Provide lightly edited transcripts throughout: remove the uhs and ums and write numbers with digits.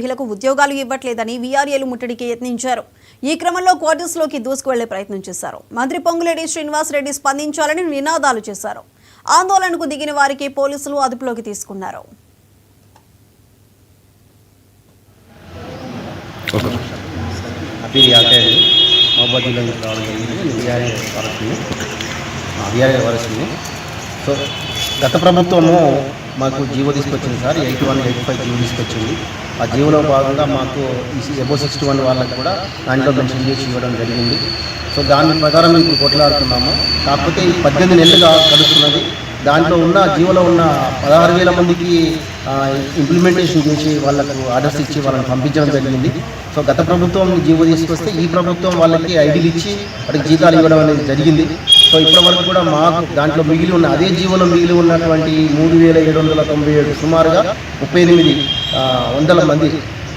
సభ్యులకు ఉద్యోగాలు ఇవ్వట్లేదని వీఆర్ఏలు ముట్టడికి యత్నించారు. ఈ క్రమంలో క్వార్టర్స్లోకి దూసుకువెళ్లే ప్రయత్నం చేశారు. మంత్రి పొంగులేటి శ్రీనివాసరెడ్డి స్పందించాలని నినాదాలు చేశారు. ఆందోళనకు దిగిన వారికి పోలీసులు అదుపులోకి తీసుకున్నారు. సో గత ప్రభుత్వము మాకు జీవో తీసుకొచ్చింది సార్, 81, 85 జీవో తీసుకొచ్చింది. ఆ జీవోలో భాగంగా మాకు ఎబో 61 వాళ్ళకి కూడా దాంట్లో మెన్షన్ చేసి ఇవ్వడం జరిగింది. సో దాని ప్రకారం ఇప్పుడు కొట్లాడుతున్నాము. కాకపోతే ఈ 18 నెలలుగా గడుస్తున్నది. దాంట్లో ఉన్న జీవోలో ఉన్న 16,000 మందికి ఇంప్లిమెంటేషన్ చేసి వాళ్ళకు ఆర్డర్స్ ఇచ్చి వాళ్ళని పంపించడం జరిగింది. సో గత ప్రభుత్వం జీవో తీసుకొస్తే ఈ ప్రభుత్వం వాళ్ళకి ఐడీలు ఇచ్చి వాటికి జీతాలు ఇవ్వడం అనేది జరిగింది. సో ఇప్పటి వరకు కూడా మాకు దాంట్లో మిగిలి ఉన్న అదే జీవోలో మిగిలి ఉన్నటువంటి 3,797 సుమారుగా 38,100 మంది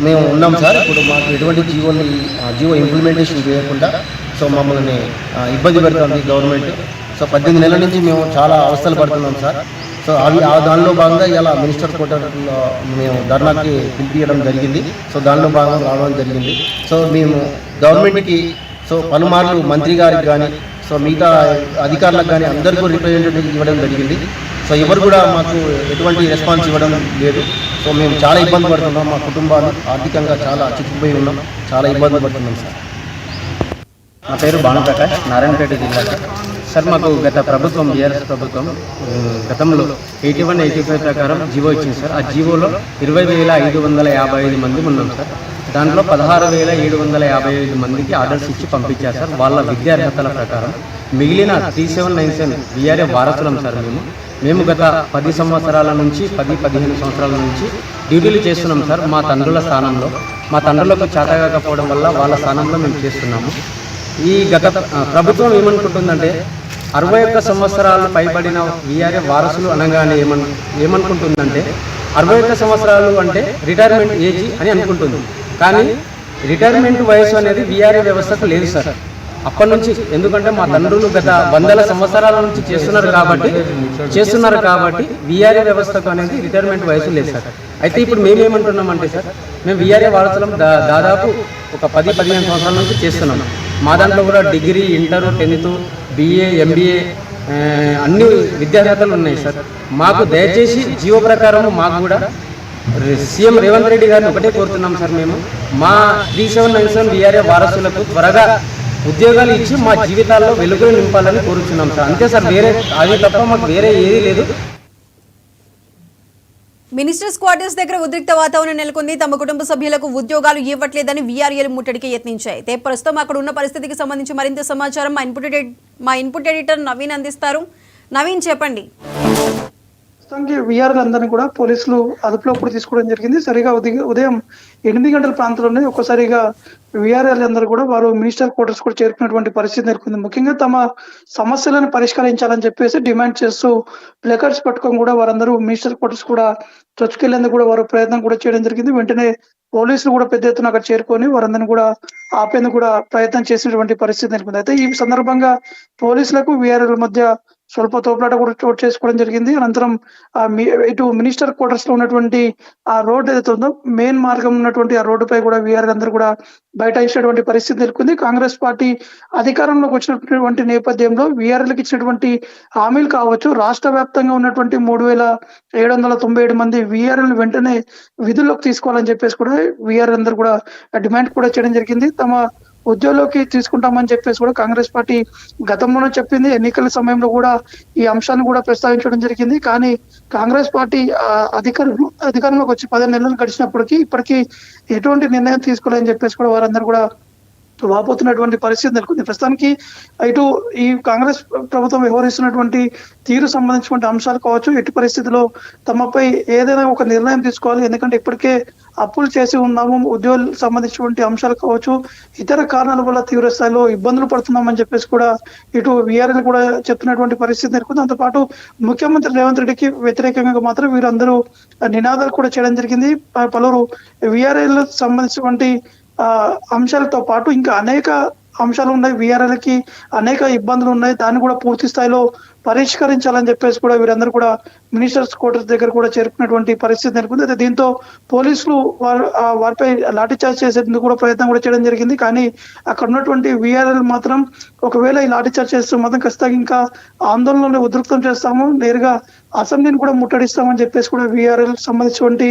మేము ఉన్నాం సార్. ఇప్పుడు మాకు ఎటువంటి జీవో ఇంప్లిమెంటేషన్ చేయకుండా సో మమ్మల్ని ఇబ్బంది పెడుతుంది గవర్నమెంట్. సో 18 నెలల నుంచి మేము చాలా అవస్థలు పడుతున్నాం సార్. సో దానిలో భాగంగా ఇలా మినిస్టర్ క్వార్టర్లో మేము ధర్నాకి పిలిపించడం జరిగింది. సో దానిలో భాగంగా రావడం జరిగింది. సో మేము గవర్నమెంట్కి సో పలుమార్లు మంత్రి గారికి కానీ సో మిగతా అధికారులకు కానీ అందరికీ రిప్రజెంటేటివ్ ఇవ్వడం జరిగింది. సో ఎవరు కూడా మాకు ఎటువంటి రెస్పాన్స్ ఇవ్వడం లేదు. సో మేము చాలా ఇబ్బంది పడుతున్నాం. మా కుటుంబాలు ఆర్థికంగా చాలా చిక్కుపోయి ఉన్నాం, చాలా ఇబ్బంది పడుతున్నాం సార్. నా పేరు భానుప్రకాష్, నారాయణపేట జిల్లా సార్. మాకు గత ప్రభుత్వం బీఆర్ఎస్ ప్రభుత్వం గతంలో 81, 85 ప్రకారం జీవో ఇచ్చింది సార్. ఆ జీవోలో 20,555 మంది ఉన్నాం సార్. దాంట్లో 16,755 మందికి ఆర్డర్స్ ఇచ్చి పంపించారు సార్ వాళ్ళ విద్యార్హతల ప్రకారం. మిగిలిన 3797 వీఆర్ఏ వారసులం సార్. మేము గత 10 సంవత్సరాల నుంచి 10-15 సంవత్సరాల నుంచి డ్యూటీలు చేస్తున్నాం సార్. మా తండ్రుల స్థానంలో మా తండ్రులకు చేతగాకపోవడం వల్ల వాళ్ళ స్థానంలో మేము చేస్తున్నాము. ఈ గత ప్రభుత్వం ఏమనుకుంటుందంటే 61 సంవత్సరాలు పైబడిన వీఆర్ఏ వారసులు అనగానే ఏమనుకుంటుందంటే 61 సంవత్సరాలు అంటే రిటైర్మెంట్ ఏజ్ అని అనుకుంటుంది. కానీ రిటైర్మెంట్ వయసు అనేది వీఆర్ఏ వ్యవస్థకు లేదు సార్ అప్పటి నుంచి. ఎందుకంటే మా తండ్రులు గత 100 సంవత్సరాల నుంచి చేస్తున్నారు కాబట్టి వీఆర్ఏ వ్యవస్థకు అనేది రిటైర్మెంట్ వయసు లేదు సార్. అయితే ఇప్పుడు మేమేమంటున్నామంటే సార్, మేము వీఆర్ఏ వారసులం దాదాపు ఒక 10-15 సంవత్సరాల నుంచి చేస్తున్నాం. మా దాంట్లో కూడా degree, inter, 10th, BA, MBA అన్ని విద్యార్హతలు ఉన్నాయి సార్. మాకు దయచేసి జీవో ప్రకారం మాకు కూడా సీఎం రేవంత్ రెడ్డి గారిని ఒకటే కోరుతున్నాం సార్. మేము మా 3797 వీఆర్ఏ వారసులకు త్వరగా ఉద్యోగాలు ఇచ్చి మా జీవితాల్లో వెలుగులు నింపాలని కోరుతున్నాం సార్. అంతే సార్, వేరే అది తప్ప మాకు వేరే ఏదీ లేదు. మినిస్టర్స్ క్వార్టర్స్ దగ్గర ఉద్రిక్త వాతావరణం నెలకొంది. తమ కుటుంబ సభ్యులకు ఉద్యోగాలు ఇవ్వట్లేదని వీఆర్ఏలు ముట్టడికి యత్నించాయి. అయితే ప్రస్తుతం అక్కడ ఉన్న పరిస్థితికి సంబంధించి మరింత సమాచారం మా ఇన్పుట్ ఎడిటర్ నవీన్ అందిస్తారు. నవీన్, చెప్పండి. వీఆర్లందరినీ కూడా పోలీసులు అదుపులో కూడా తీసుకోవడం జరిగింది. సరిగా ఉదయం 8 గంటల ప్రాంతంలోనే ఒక్కసారిగా వీఆర్ఎల్ కూడా వారు మినిస్టర్ క్వార్టర్స్ కూడా చేరుకున్నటువంటి పరిస్థితి నెలకొంది. ముఖ్యంగా తమ సమస్యలను పరిష్కరించాలని చెప్పేసి డిమాండ్ చేస్తూ ప్లేకార్డ్స్ పట్టుకొని కూడా వారందరూ మినిస్టర్ క్వార్టర్స్ కూడా చొచ్చుకెళ్లేందుకు కూడా వారు ప్రయత్నం కూడా చేయడం జరిగింది. వెంటనే పోలీసులు కూడా పెద్ద ఎత్తున అక్కడ చేరుకొని వారందరినీ కూడా ఆపేందుకు కూడా ప్రయత్నం చేసినటువంటి పరిస్థితి నెలకొంది. అయితే ఈ సందర్భంగా పోలీసులకు వీఆర్ఎల్ మధ్య స్వల్ప తోపులాట కూడా చోటు చేసుకోవడం జరిగింది. అనంతరం ఇటు మినిస్టర్ క్వార్టర్స్ లో ఉన్నటువంటి ఆ రోడ్ ఏదైతే ఉందో మెయిన్ మార్గం ఉన్నటువంటి ఆ రోడ్డుపై కూడా వీఆర్ అందరూ కూడా బైఠాయించినటువంటి పరిస్థితి నెలకొంది. కాంగ్రెస్ పార్టీ అధికారంలోకి వచ్చినటువంటి నేపథ్యంలో వీఆర్ఎల్కి ఇచ్చినటువంటి హామీలు కావచ్చు, రాష్ట్ర వ్యాప్తంగా ఉన్నటువంటి 3,797 మంది వీఆర్ఎల్ వెంటనే విధుల్లోకి తీసుకోవాలని చెప్పేసి కూడా వీఆర్ అందరూ కూడా డిమాండ్ కూడా చేయడం జరిగింది. తమ ఉద్యోగంలోకి తీసుకుంటామని చెప్పేసి కూడా కాంగ్రెస్ పార్టీ గతంలోనే చెప్పింది. ఎన్నికల సమయంలో కూడా ఈ అంశాన్ని కూడా ప్రస్తావించడం జరిగింది. కానీ కాంగ్రెస్ పార్టీ అధికారంలోకి వచ్చి 10 నెలలు గడిచినప్పటికీ ఇప్పటికీ ఎటువంటి నిర్ణయం తీసుకోలేదని చెప్పేసి కూడా వారందరూ కూడా వాపోతున్నటువంటి పరిస్థితి నెలకొంది. ప్రస్తుతానికి ఇటు ఈ కాంగ్రెస్ ప్రభుత్వం వ్యవహరిస్తున్నటువంటి తీరు సంబంధించినటువంటి అంశాలు కావచ్చు, ఎట్టి పరిస్థితిలో తమపై ఏదైనా ఒక నిర్ణయం తీసుకోవాలి. ఎందుకంటే ఇప్పటికే అప్పులు చేసి ఉన్నాము, ఉద్యోగులకు సంబంధించినటువంటి అంశాలు కావచ్చు, ఇతర కారణాల వల్ల తీవ్ర స్థాయిలో ఇబ్బందులు పడుతున్నామని చెప్పేసి కూడా ఇటు వీఆర్ఎల్ కూడా చెప్తున్నటువంటి పరిస్థితి నెలకొంది. దాంతోపాటు ముఖ్యమంత్రి రేవంత్ రెడ్డికి వ్యతిరేకంగా మాత్రం వీరందరూ నినాదాలు కూడా చేయడం జరిగింది. పలువురు వీఆర్ఎల్ సంబంధించినటువంటి అంశాలతో పాటు ఇంకా అనేక అంశాలు ఉన్నాయి. వీఆర్ఎల్కి అనేక ఇబ్బందులు ఉన్నాయి. దాన్ని కూడా పూర్తి స్థాయిలో పరిష్కరించాలని చెప్పేసి కూడా వీరందరూ కూడా మినిస్టర్స్ క్వార్టర్స్ దగ్గర కూడా చేరుకున్నటువంటి పరిస్థితి నెలకొంది. అయితే దీంతో పోలీసులు వారిపై లాఠీ చార్జ్ చేసేందుకు కూడా ప్రయత్నం కూడా చేయడం జరిగింది. కానీ అక్కడ ఉన్నటువంటి వీఆర్ఎల్ మాత్రం ఒకవేళ ఈ లాఠీ చార్జ్ చేస్తే మాత్రం ఖచ్చితంగా ఇంకా ఆందోళనలు ఉధృతం చేస్తాము, నేరుగా అసెంబ్లీని కూడా ముట్టడిస్తామని చెప్పేసి కూడా వీఆర్ఎల్ సంబంధించినటువంటి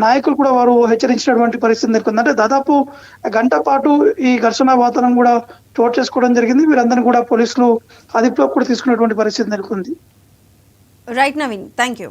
నాయకులు కూడా వారు హెచ్చరించినటువంటి పరిస్థితి నెలకొంది. అంటే దాదాపు గంట పాటు ఈ ఘర్షణ వాతావరణం కూడా చోటు చేసుకోవడం జరిగింది. వీరందరినీ కూడా పోలీసులు అదుపులోకి కూడా తీసుకున్నటువంటి పరిస్థితి నెలకొంది. Right Naveen, thank you.